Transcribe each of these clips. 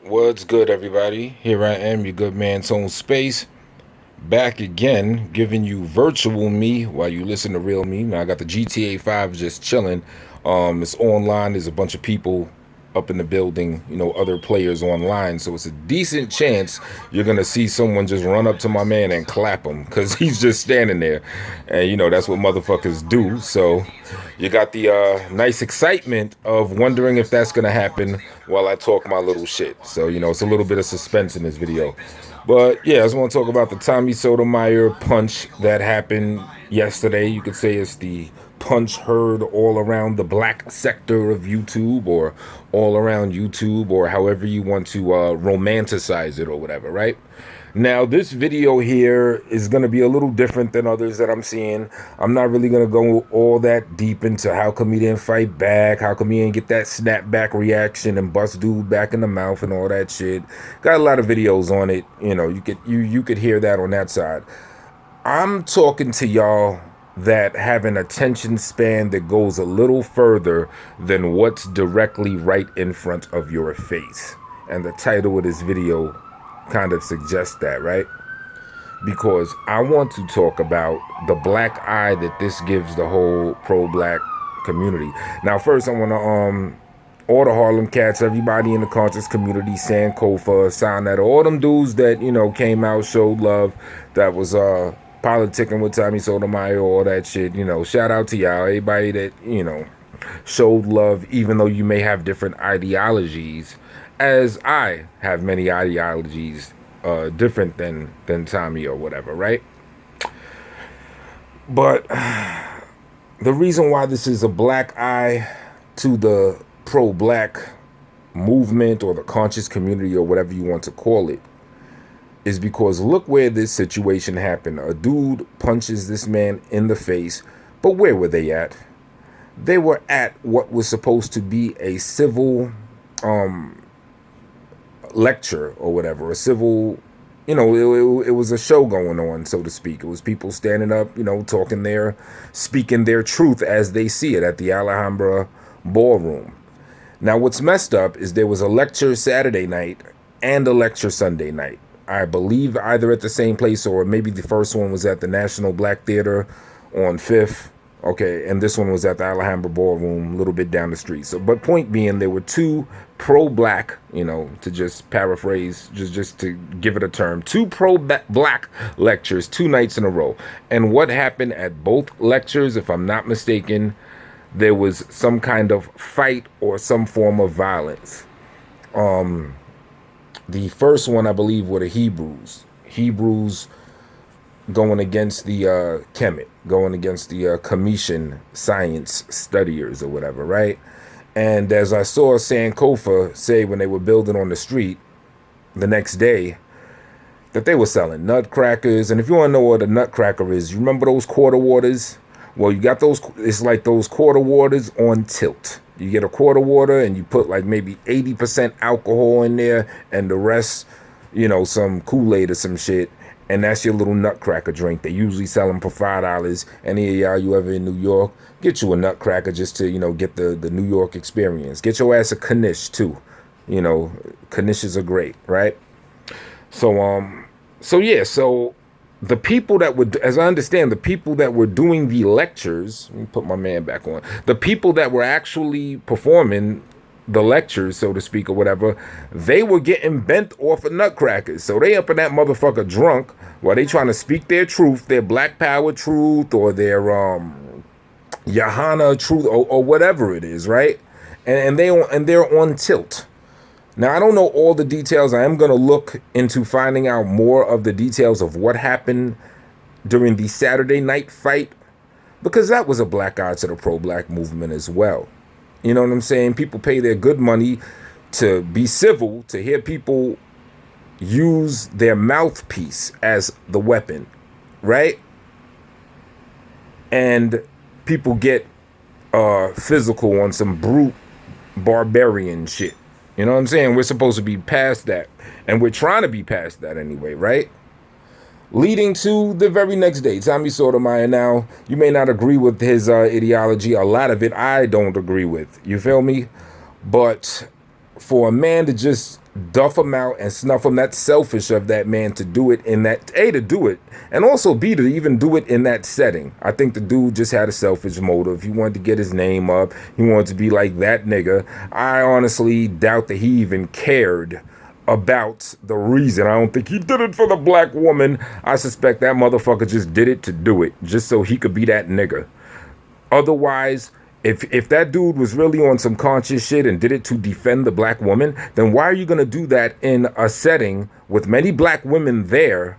What's good, everybody? Here I am, your good man's own space, back again, giving you virtual me while you listen to real me. Now I got the GTA 5 just chilling. It's online. There's a bunch of people up in the building, other players online. So it's a decent chance you're gonna see someone just run up to my man and clap him because he's just standing there, and that's what motherfuckers do. So you got the nice excitement of wondering if that's gonna happen while I talk my little shit. So it's a little bit of suspense in this video. But yeah, I just want to talk about the Tommy Sotomayor punch that happened yesterday. You could say it's the punch heard all around the black sector of YouTube, or all around YouTube, or however you want to romanticize it or whatever, right? Now, this video here is going to be a little different than others that I'm seeing. I'm not really going to go all that deep into how come he didn't fight back, how come he didn't get that snapback reaction and bust dude back in the mouth and all that shit. Got a lot of videos on it. You could hear that on that side. I'm talking to y'all that have an attention span that goes a little further than what's directly right in front of your face. And the title of this video kind of suggests that, right? Because I want to talk about the black eye that this gives the whole pro-black community. Now, first, I want to all the Harlem Cats, everybody in the conscious community, Sankofa, Sound, all them dudes that came out, showed love, that was politicking with Tommy Sotomayor, all that shit. Shout out to y'all, everybody that showed love, even though you may have different ideologies, as I have many ideologies different than Tommy or whatever, right? But the reason why this is a black eye to the pro-black movement or the conscious community or whatever you want to call it is because look where this situation happened. A dude punches this man in the face, but where were they at? They were at what was supposed to be a civil lecture or whatever, a civil, it was a show going on, so to speak. It was people standing up, talking speaking their truth as they see it at the Alhambra ballroom. Now, what's messed up is there was a lecture Saturday night and a lecture Sunday night. I believe either at the same place, or maybe the first one was at the National Black Theater on 5th. Okay, and this one was at the Alhambra Ballroom, a little bit down the street. So, but point being, there were two pro-black, to just paraphrase, just to give it a term, two pro-black lectures, 2 nights in a row. And what happened at both lectures, if I'm not mistaken, there was some kind of fight or some form of violence. The first one, I believe, were the Hebrews going against the Kemet, going against the Commission science studiers or whatever, right? And as I saw Sankofa say when they were building on the street the next day, that they were selling nutcrackers. And if you want to know what a nutcracker is, you remember those quarter waters? Well, you got those, it's like those quarter waters on tilt. You get a quarter water and you put like maybe 80% alcohol in there and the rest, some Kool-Aid or some shit. And that's your little nutcracker drink. They usually sell them for $5. Any of y'all you ever in New York, get you a nutcracker just to, get the New York experience. Get your ass a Knish too. Knishes are great, right? So the people that would, as I understand, the people that were doing the lectures, let me put my man back on, the people that were actually performing the lectures, so to speak, or whatever, they were getting bent off of nutcrackers. So they up in that motherfucker drunk while they trying to speak their truth, their black power truth, or their Yahana truth, or whatever it is, right? And they're on tilt. Now, I don't know all the details. I am going to look into finding out more of the details of what happened during the Saturday night fight, because that was a black eye to the pro-black movement as well. You know what I'm saying? People pay their good money to be civil, to hear people use their mouthpiece as the weapon, right? And people get physical on some brute barbarian shit. You know what I'm saying? We're supposed to be past that. And we're trying to be past that anyway, right? Leading to the very next day, Tommy Sotomayor. Now, you may not agree with his ideology. A lot of it I don't agree with. You feel me? But for a man to just duff him out and snuff him, that's selfish of that man to do it in that, A, to do it, and also B, to even do it in that setting. I think the dude just had a selfish motive. He wanted to get his name up. He wanted to be like that nigga. I honestly doubt that he even cared about the reason. I don't think he did it for the black woman. I suspect that motherfucker just did it to do it, just so he could be that nigga. Otherwise, if that dude was really on some conscious shit and did it to defend the black woman, then why are you gonna do that in a setting with many black women there,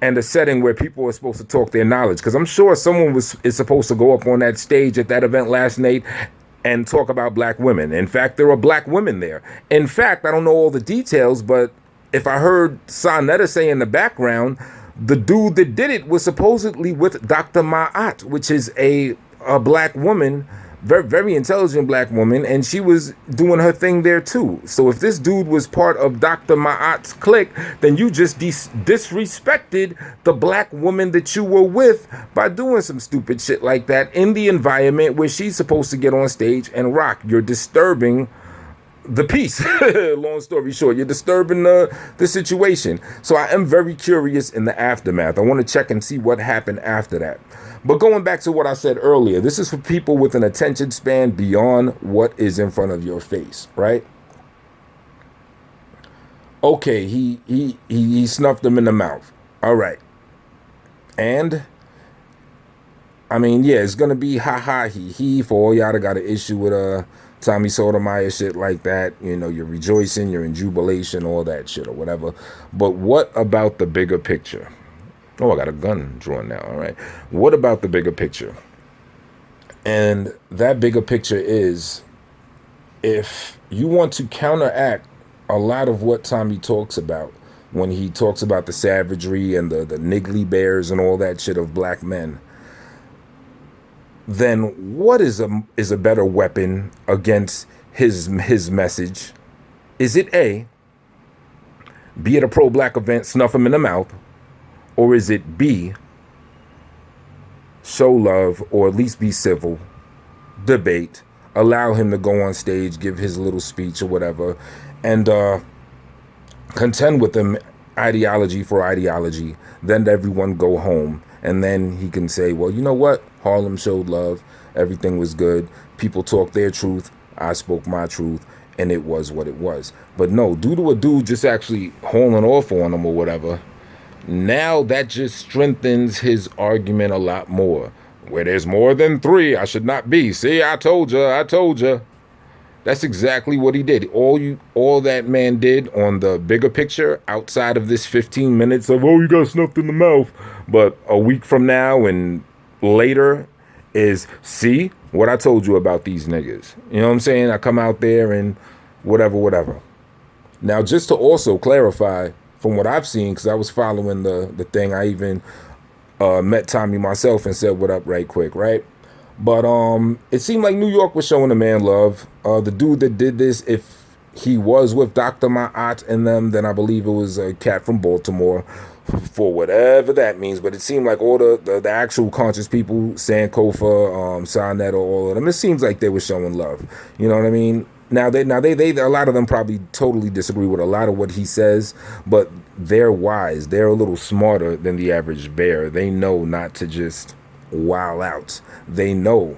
and a setting where people are supposed to talk their knowledge? Because I'm sure someone is supposed to go up on that stage at that event last night and talk about black women. In fact, there are black women there. In fact, I don't know all the details, but if I heard Sonetta say in the background, the dude that did it was supposedly with Dr. Ma'at, which is a black woman, very, very intelligent black woman, and she was doing her thing there too. So if this dude was part of Dr. Ma'at's clique, then you just disrespected the black woman that you were with by doing some stupid shit like that in the environment where she's supposed to get on stage and rock. You're disturbing the peace. Long story short, you're disturbing the situation. So I am very curious in the aftermath. I want to check and see what happened after that. But going back to what I said earlier, this is for people with an attention span beyond what is in front of your face, right? Okay, he snuffed him in the mouth. All right. And I mean, yeah, it's gonna be ha ha he for all y'all that got an issue with Tommy Sotomayor shit like that. You know, you're rejoicing, you're in jubilation, all that shit or whatever. But what about the bigger picture? Oh, I got a gun drawn now. All right. What about the bigger picture? And that bigger picture is, if you want to counteract a lot of what Tommy talks about when he talks about the savagery and the niggly bears and all that shit of black men, then what is a better weapon against his message? Is it A, be at a pro-black event, snuff him in the mouth? Or is it B, show love, or at least be civil, debate, allow him to go on stage, give his little speech or whatever, and contend with him ideology for ideology, then everyone go home, and then he can say, well, you know what? Harlem showed love, everything was good, people talked their truth, I spoke my truth, and it was what it was. But no, due to a dude just actually hauling off on him or whatever, now that just strengthens his argument a lot more. Where there's more than three, I should not be. See, I told you. That's exactly what he did. All that man did on the bigger picture, outside of this 15 minutes of, oh, you got snuffed in the mouth, but a week from now and later, is see what I told you about these niggas. You know what I'm saying? I come out there and whatever. Now, just to also clarify, from what I've seen, because I was following the thing, I even met Tommy myself and said what up right quick, right? But it seemed like New York was showing the man love. The dude that did this, if he was with Dr. Ma'at and them, then I believe it was a cat from Baltimore, for whatever that means. But it seemed like all the actual conscious people, Sankofa, Sonetta, all of them, it seems like they were showing love. You know what I mean? Now they a lot of them probably totally disagree with a lot of what he says, but they're wise. They're a little smarter than the average bear. They know not to just wow out. They know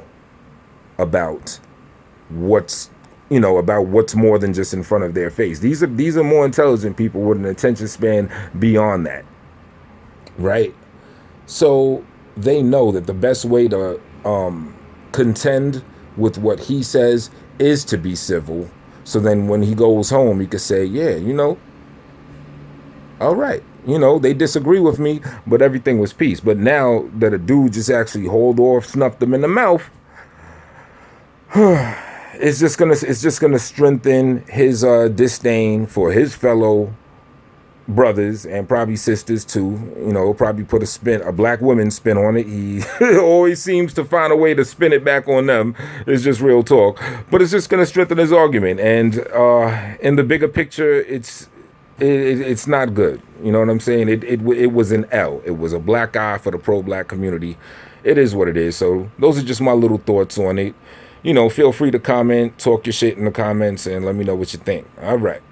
about what's more than just in front of their face. These are more intelligent people with an attention span beyond that, right? So they know that the best way to contend with what he says is to be civil. So then when he goes home, he could say, yeah, all right, they disagree with me, but everything was peace. But now that a dude just actually hauled off, snuffed them in the mouth, it's just gonna strengthen his disdain for his fellow brothers and probably sisters too. Probably put a black woman spin on it. He always seems to find a way to spin it back on them. It's just real talk, but it's just gonna strengthen his argument. And in the bigger picture, it's not good. You know what I'm saying? It was an L. It was a black eye for the pro-black community. It is what it is. So those are just my little thoughts on it. feel free to comment, talk your shit in the comments, and let me know what you think. All right.